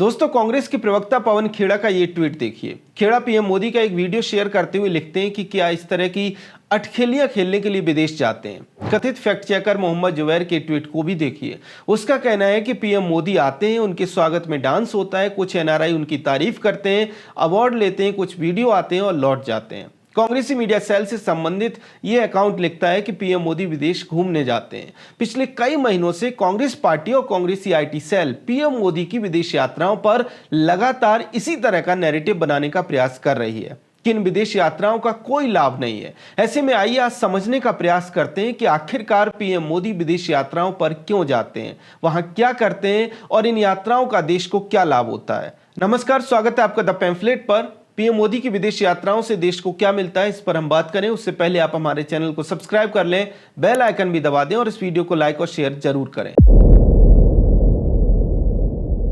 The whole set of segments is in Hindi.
दोस्तों, कांग्रेस के प्रवक्ता पवन खेड़ा का ये ट्वीट देखिए। खेड़ा पीएम मोदी का एक वीडियो शेयर करते हुए लिखते हैं कि क्या इस तरह की अटखेलियां खेलने के लिए विदेश जाते हैं। कथित फैक्ट चेकर मोहम्मद जुबैर के ट्वीट को भी देखिए। उसका कहना है कि पीएम मोदी आते हैं, उनके स्वागत में डांस होता है, कुछ एनआरआई उनकी तारीफ करते हैं, अवार्ड लेते हैं, कुछ वीडियो आते हैं और लौट जाते हैं। कांग्रेसी मीडिया सेल से संबंधित यह अकाउंट लिखता है कि पीएम मोदी विदेश घूमने जाते हैं। पिछले कई महीनों से कांग्रेस पार्टी और कांग्रेसी आईटी सेल पीएम मोदी की विदेश यात्राओं पर लगातार इसी तरह का नैरेटिव बनाने का प्रयास कर रही है कि इन विदेश यात्राओं का कोई लाभ नहीं है। ऐसे में आइए आज समझने का प्रयास करते हैं कि आखिरकार पीएम मोदी विदेश यात्राओं पर क्यों जाते हैं, वहां क्या करते हैं और इन यात्राओं का देश को क्या लाभ होता है। नमस्कार, स्वागत है आपका द पैम्फलेट पर। पीएम मोदी की विदेश यात्राओं से देश को क्या मिलता है, इस पर हम बात करें उससे पहले आप हमारे चैनल को सब्सक्राइब कर लें, बेल आइकन भी दबा दें और इस वीडियो को लाइक और शेयर जरूर करें।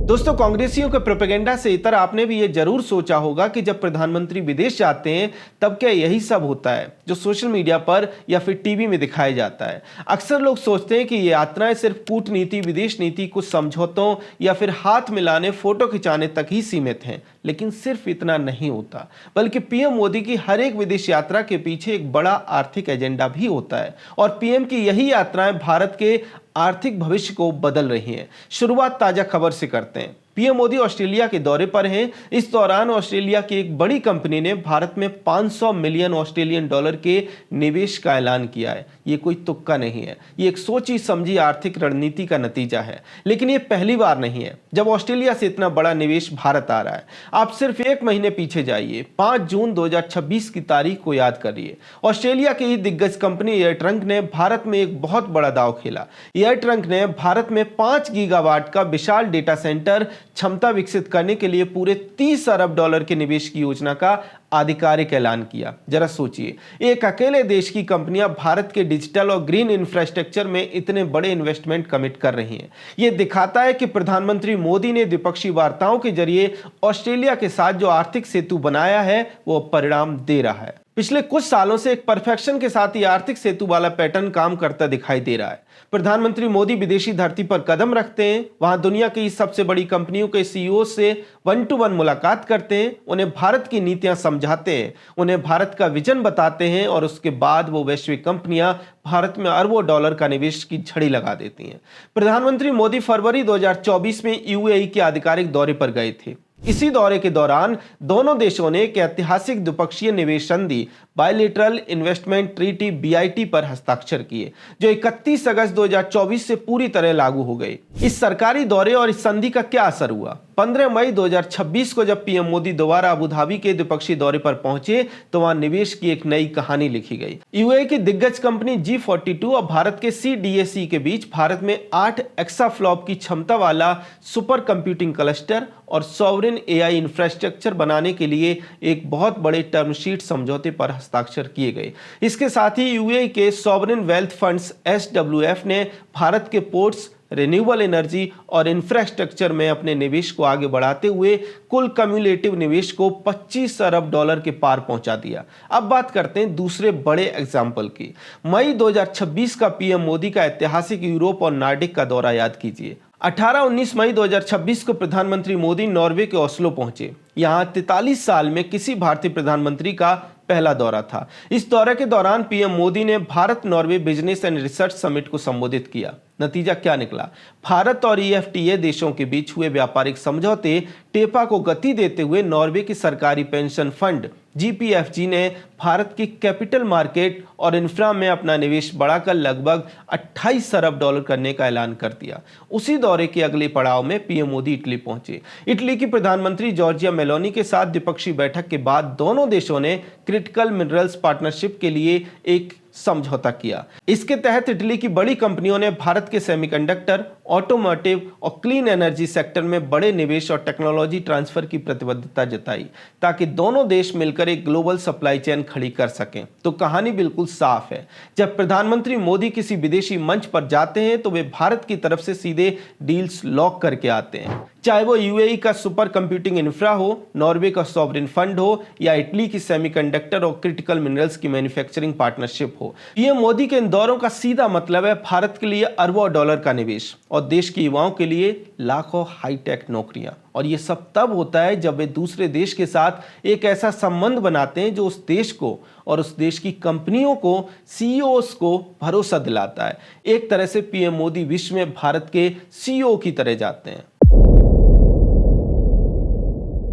दोस्तों, कांग्रेसियों के प्रोपेगेंडा से इतर आपने भी ये जरूर सोचा होगा कि जब प्रधानमंत्री विदेश जाते हैं तब क्या यही सब होता है जो सोशल मीडिया पर या फिर टीवी में दिखाया जाता है। अक्सर लोग सोचते हैं कि ये यात्राएं सिर्फ कूटनीति, विदेश नीति, कुछ समझौतों या फिर हाथ मिलाने, फोटो खिंचाने तक ही सीमित हैं। लेकिन सिर्फ इतना नहीं होता, बल्कि पीएम मोदी की हर एक विदेश यात्रा के पीछे एक बड़ा आर्थिक एजेंडा भी होता है और पीएम की यही यात्राएं भारत के आर्थिक भविष्य को बदल रही हैं। शुरुआत ताजा खबर से करते हैं। पीएम मोदी ऑस्ट्रेलिया के दौरे पर हैं। इस दौरान ऑस्ट्रेलिया की एक बड़ी कंपनी ने भारत में 500 मिलियन ऑस्ट्रेलियन डॉलर के निवेश का ऐलान किया है। ये कोई तुक्का नहीं है, ये एक सोची समझी आर्थिक रणनीति का नतीजा है। लेकिन ये पहली बार नहीं है जब ऑस्ट्रेलिया से इतना बड़ा निवेश भारत आ रहा है। आप सिर्फ एक महीने पीछे जाइए, 5 जून 2026 की तारीख को याद करिए। ऑस्ट्रेलिया की दिग्गज कंपनी एयर ट्रंक ने भारत में एक बहुत बड़ा दांव खेला। एयर ट्रंक ने भारत में 5 गीगावाट का विशाल डेटा सेंटर क्षमता विकसित करने के लिए पूरे 30 अरब डॉलर के निवेश की योजना का आधिकारिक ऐलान किया। जरा सोचिए, एक अकेले देश की कंपनियां भारत के डिजिटल और ग्रीन इंफ्रास्ट्रक्चर में इतने बड़े इन्वेस्टमेंट कमिट कर रही हैं। यह दिखाता है कि प्रधानमंत्री मोदी ने द्विपक्षीय वार्ताओं के जरिए ऑस्ट्रेलिया के साथ जो आर्थिक सेतु बनाया है वो परिणाम दे रहा है। पिछले कुछ सालों से एक परफेक्शन के साथ ये आर्थिक सेतु वाला पैटर्न काम करता दिखाई दे रहा है। प्रधानमंत्री मोदी विदेशी धरती पर कदम रखते हैं, वहां दुनिया की सबसे बड़ी कंपनियों के सीईओ से 1-to-1 मुलाकात करते हैं, उन्हें भारत की नीतियां समझाते हैं, उन्हें भारत का विजन बताते हैं और उसके बाद वो वैश्विक कंपनियां भारत में अरबों डॉलर का निवेश की झड़ी लगा देती हैं। प्रधानमंत्री मोदी फरवरी 2024 में यूएई के आधिकारिक दौरे पर गए थे। इसी दौरे के दौरान दोनों देशों ने एक ऐतिहासिक द्विपक्षीय निवेश संधि बायलैटरल इन्वेस्टमेंट ट्रीटी BIT पर हस्ताक्षर किए, जो 31 अगस्त 2024 से पूरी तरह लागू हो गई। इस सरकारी दौरे और इस संधि का क्या असर हुआ? 15 मई 2026 को जब पीएम मोदी दोबारा अबू धाबी के द्विपक्षीय दौरे पर पहुंचे तो वहां निवेश की एक नई कहानी लिखी गई। यूएई की दिग्गज कंपनी G42 और भारत के CDAC के बीच भारत में 8 एक्साफ्लॉप की क्षमता वाला सुपर कंप्यूटिंग क्लस्टर और सॉवरेन AI इंफ्रास्ट्रक्चर बनाने के लिए एक बहुत बड़े टर्म शीट समझौते पर हस्ताक्षर किए गए। इसके साथ ही यूएई के सॉवरेन वेल्थ फंड्स SWF ने भारत के पोर्ट्स, रिन्यूएबल एनर्जी और इंफ्रास्ट्रक्चर में अपने निवेश को आगे बढ़ाते हुए कुल कम्युलेटिव निवेश को 25 अरब डॉलर के पार पहुंचा दिया। अब बात करते हैं दूसरे बड़े एग्जाम्पल की। मई 2026 का पीएम मोदी का ऐतिहासिक यूरोप और नार्डिक का दौरा याद कीजिए। 18-19 मई 2026 को प्रधानमंत्री मोदी नॉर्वे के ओस्लो पहुंचे। यहां 43 साल में किसी भारतीय प्रधानमंत्री का पहला दौरा था। इस दौरे के दौरान पीएम मोदी ने Bharat Norway business and research summit को संबोधित किया। नतीजा क्या निकला? भारत और EFTA देशों के बीच हुए व्यापारिक समझौते टेपा को गति देते हुए नॉर्वे की सरकारी पेंशन फंड GPFG ने भारत की कैपिटल मार्केट और इंफ्रा में अपना निवेश बढ़ाकर लगभग 28 अरब डॉलर करने का ऐलान कर दिया। उसी दौरे के अगले पड़ाव में पीएम मोदी इटली पहुंचे। इटली की प्रधानमंत्री जॉर्जिया मेलोनी के साथ द्विपक्षीय बैठक के बाद दोनों देशों ने क्रिटिकल मिनरल्स पार्टनरशिप के लिए एक समझौता किया। इसके तहत इटली की बड़ी कंपनियों ने भारत के सेमीकंडक्टर, ऑटोमोटिव और क्लीन एनर्जी सेक्टर में बड़े निवेश और टेक्नोलॉजी ट्रांसफर की प्रतिबद्धता जताई ताकि दोनों देश मिलकर एक ग्लोबल सप्लाई चेन खड़ी कर सकें। तो कहानी बिल्कुल साफ है, जब प्रधानमंत्री मोदी किसी विदेशी मंच पर जाते हैं तो वे भारत की तरफ से सीधे डील्स लॉक करके आते हैं। चाहे वो यूएई का सुपर कंप्यूटिंग इंफ्रा हो, नॉर्वे का सॉवरेन फंड हो या इटली की सेमीकंडक्टर और क्रिटिकल मिनरल्स की मैन्युफैक्चरिंग पार्टनरशिप हो। पीएम मोदी के इन दौरों का सीधा मतलब है भारत के लिए अरबों डॉलर का निवेश और देश के युवाओं के लिए लाखों हाईटेक नौकरियां। और ये सब तब होता है जब वे दूसरे देश के साथ एक ऐसा संबंध बनाते हैं जो उस देश को और उस देश की कंपनियों को, सीईओस को भरोसा दिलाता है। एक तरह से पीएम मोदी विश्व में भारत के सीईओ की तरह जाते हैं।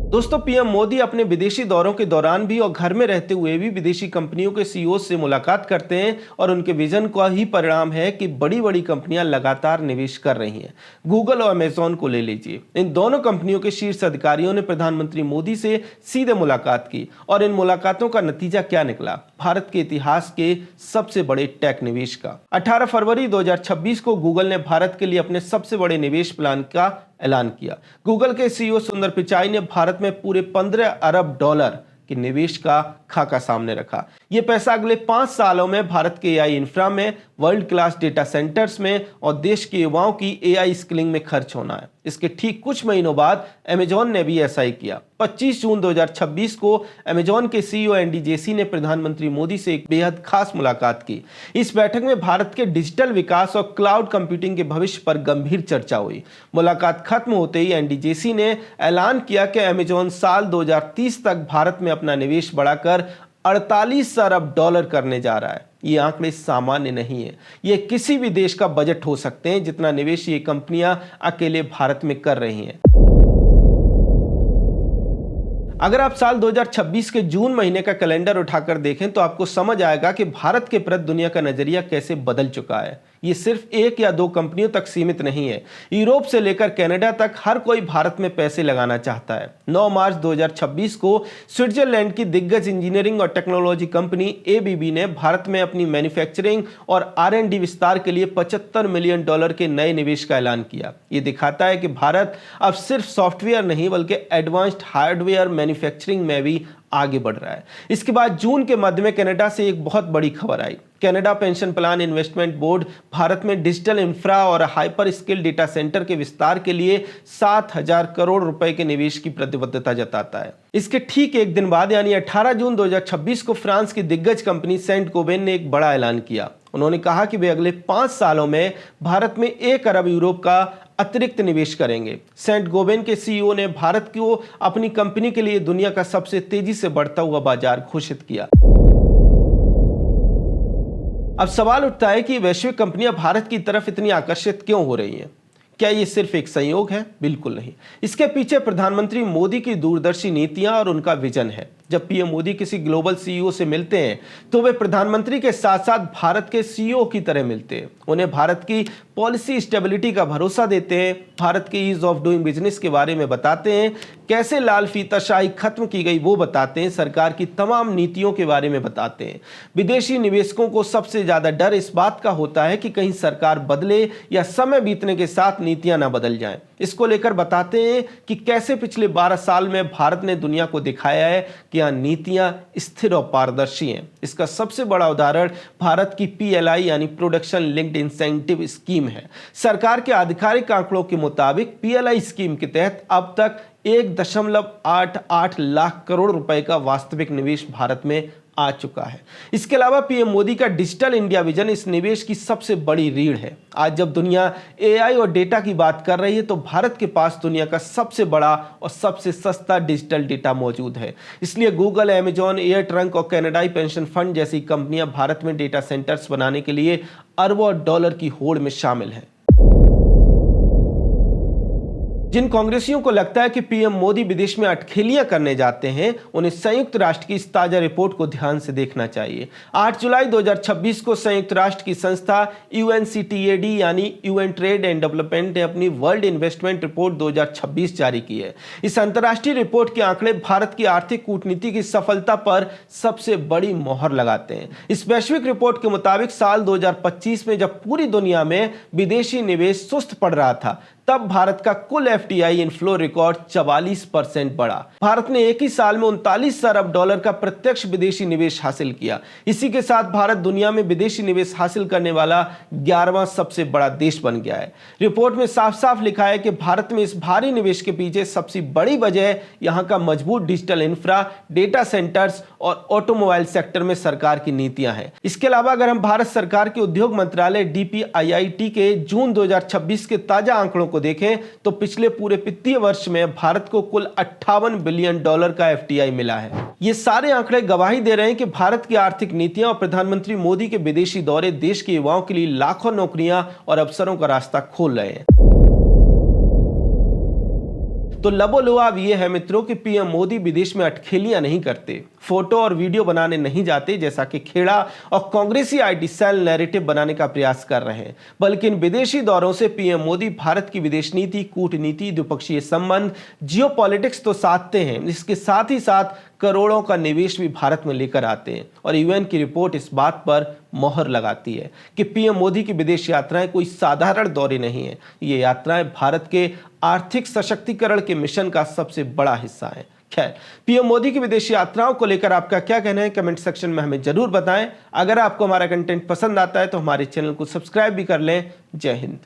दोस्तों, पीएम मोदी अपने विदेशी दौरों के दौरान भी और घर में रहते हुए भी विदेशी कंपनियों के सीईओ से मुलाकात करते हैं और उनके विजन का ही परिणाम है कि बड़ी बड़ी कंपनियां लगातार निवेश कर रही हैं। गूगल और अमेजॉन को ले लीजिए। इन दोनों कंपनियों के शीर्ष अधिकारियों ने प्रधानमंत्री मोदी से सीधे मुलाकात की और इन मुलाकातों का नतीजा क्या निकला? भारत के इतिहास के सबसे बड़े टेक निवेश का। 18 फरवरी 2026 को गूगल ने भारत के लिए अपने सबसे बड़े निवेश प्लान का ऐलान किया। गूगल के सीईओ सुंदर पिचाई ने भारत में पूरे 15 अरब डॉलर के निवेश का खाका सामने रखा। यह पैसा अगले 5 सालों में भारत के एआई इंफ्रा में, वर्ल्ड क्लास डेटा सेंटर्स में और देश के युवाओं की एआई स्किलिंग में खर्च होना है। इसके ठीक कुछ महीनों बाद अमेजॉन ने भी ऐसा ही किया। 25 जून 2026 को अमेजॉन के सीईओ एंडी जेसी ने प्रधानमंत्री मोदी से एक बेहद खास मुलाकात की। इस बैठक में भारत के डिजिटल विकास और क्लाउड कंप्यूटिंग के भविष्य पर गंभीर चर्चा हुई। मुलाकात खत्म होते ही एंडी जेसी ने ऐलान किया कि अमेजॉन साल 2030 तक भारत में अपना निवेश बढ़ाकर 48 अरब डॉलर करने जा रहा है। ये आंकड़े सामान्य नहीं है। ये किसी भी देश का बजट हो सकते हैं जितना निवेश ये कंपनियां अकेले भारत में कर रही हैं। अगर आप साल 2026 के जून महीने का कैलेंडर उठाकर देखें तो आपको समझ आएगा कि भारत के प्रति दुनिया का नजरिया कैसे बदल चुका है। ये सिर्फ एक या दो कंपनियों तक सीमित नहीं है। यूरोप से लेकर कनाडा तक हर कोई भारत में पैसे लगाना चाहता है। 9 मार्च 2026 को स्विट्जरलैंड की दिग्गज इंजीनियरिंग और टेक्नोलॉजी कंपनी एबीबी ने भारत में अपनी मैन्युफैक्चरिंग और आर&डी विस्तार के लिए $75 मिलियन के नए निवेश का ऐलान किया। ये दिखाता है कि भारत अब सिर्फ सॉफ्टवेयर नहीं बल्कि एडवांस्ड हार्डवेयर मैन्युफैक्चरिंग में भी आगे बढ़ रहा है। इसके बाद जून के मध्य में कनाडा से एक बहुत बड़ी खबर आई। Canada pension plan investment board Bharat में डिजिटल इंफ्रा और हाइपर स्किल डेटा सेंटर के विस्तार के लिए 7,000 करोड़ रुपए के निवेश की प्रतिबद्धता जताता है। इसके ठीक एक दिन बाद यानी 18 जून 2026 को फ्रांस की दिग्गज कंपनी सेंट गोबेन ने एक बड़ा ऐलान किया। उन्होंने कहा कि वे अगले 5 सालों में भारत में 1 अरब यूरो का अतिरिक्त निवेश करेंगे। सेंट गोबेन के सीईओ ने भारत को अपनी कंपनी के लिए दुनिया का सबसे तेजी से बढ़ता हुआ बाजार घोषित किया। अब सवाल उठता है कि वैश्विक कंपनियां भारत की तरफ इतनी आकर्षित क्यों हो रही हैं? क्या ये सिर्फ एक संयोग है? बिल्कुल नहीं। इसके पीछे प्रधानमंत्री मोदी की दूरदर्शी नीतियां और उनका विजन है। जब पीएम मोदी किसी ग्लोबल सीईओ से मिलते हैं तो वे प्रधानमंत्री के साथ साथ भारत के सीईओ की तरह मिलते हैं। उन्हें भारत की पॉलिसी स्टेबिलिटी का भरोसा देते हैं, भारत के ईज ऑफ डूइंग बिजनेस के बारे में बताते हैं, कैसे लाल फीताशाही खत्म की गई वो बताते हैं, सरकार की तमाम नीतियों के बारे में बताते हैं। विदेशी निवेशकों को सबसे ज्यादा डर इस बात का होता है कि कहीं सरकार बदले या समय बीतने के साथ नीतियां ना बदल जाएं। इसको लेकर बताते हैं कि कैसे पिछले 12 साल में भारत ने दुनिया को दिखाया है कि यहाँ नीतियां स्थिर और पारदर्शी हैं। इसका सबसे बड़ा उदाहरण भारत की पीएलआई यानी प्रोडक्शन लिंक्ड इंसेंटिव स्कीम है। सरकार के आधिकारिक आंकड़ों के मुताबिक पीएलआई स्कीम के तहत अब तक 1.88 लाख करोड़ रुपए का वास्तविक निवेश भारत में आ चुका है। इसके अलावा पीएम मोदी का डिजिटल इंडिया विजन इस निवेश की सबसे बड़ी रीढ़ है। आज जब दुनिया एआई और डेटा की बात कर रही है तो भारत के पास दुनिया का सबसे बड़ा और सबसे सस्ता डिजिटल डेटा मौजूद है। इसलिए गूगल, अमेजॉन, एयर ट्रंक और कनाडाई पेंशन फंड जैसी कंपनियां भारत में डेटा सेंटर्स बनाने के लिए अरबों डॉलर की होड़ में शामिल हैं। जिन कांग्रेसियों को लगता है कि पीएम मोदी विदेश में अटखेलियां करने जाते हैं, उन्हें संयुक्त राष्ट्र की इस ताजा रिपोर्ट को ध्यान से देखना चाहिए। 8 जुलाई 2026 को संयुक्त राष्ट्र की संस्था UNCTAD यानी यूएन ट्रेड एंड डेवलपमेंट ने अपनी वर्ल्ड इन्वेस्टमेंट रिपोर्ट 2026 जारी की है। इस अंतर्राष्ट्रीय रिपोर्ट के आंकड़े भारत की आर्थिक कूटनीति की सफलता पर सबसे बड़ी मोहर लगाते हैं। इस वैश्विक रिपोर्ट के मुताबिक साल 2025 में जब पूरी दुनिया में विदेशी निवेश सुस्त पड़ रहा था, तब भारत का कुल एफडीआई इनफ्लो रिकॉर्ड 44% बढ़ा। भारत ने एक ही साल में 39 अरब डॉलर का प्रत्यक्ष विदेशी निवेश हासिल किया। इसी के साथ भारत दुनिया में विदेशी निवेश हासिल करने वाला 11वां सबसे बड़ा देश बन गया है। रिपोर्ट में साफ साफ लिखा है कि भारत में इस भारी निवेश के पीछे सबसे बड़ी वजह यहां का मजबूत डिजिटल इंफ्रा, डेटा सेंटर्स और ऑटोमोबाइल सेक्टर में सरकार की नीतियां हैं। इसके अलावा अगर हम भारत सरकार के उद्योग मंत्रालय DPIIT के जून 2026 के ताजा आंकड़ों को देखें तो पिछले पूरे वित्तीय वर्ष में भारत को कुल 58 बिलियन डॉलर का एफडीआई मिला है। ये सारे आंकड़े गवाही दे रहे हैं कि भारत की आर्थिक नीतियां और प्रधानमंत्री मोदी के विदेशी दौरे देश के युवाओं के लिए लाखों नौकरियां और अवसरों का रास्ता खोल रहे हैं। तो लबोलुआब ये है मित्रों कि पीएम मोदी विदेश में अटखेलियां नहीं करते, फोटो और वीडियो बनाने नहीं जाते जैसा कि खेड़ा और कांग्रेसी आईटी सेल नैरेटिव बनाने का प्रयास कर रहे हैं, बल्कि इन विदेशी दौरों से पीएम मोदी भारत की विदेश नीति, कूटनीति, द्विपक्षीय संबंध, जियोपॉलिटिक्स तो साधते हैं, इसके साथ ही साथ करोड़ों का निवेश भी भारत में लेकर आते हैं। और यूएन की रिपोर्ट इस बात पर मोहर लगाती है कि पीएम मोदी की विदेश यात्राएं कोई साधारण दौरे नहीं है, ये यात्राएं भारत के आर्थिक सशक्तिकरण के मिशन का सबसे बड़ा हिस्सा है। खैर, पीएम मोदी की विदेशी यात्राओं को लेकर आपका क्या कहना है, कमेंट सेक्शन में हमें जरूर बताएं। अगर आपको हमारा कंटेंट पसंद आता है तो हमारे चैनल को सब्सक्राइब भी कर लें। जय हिंद।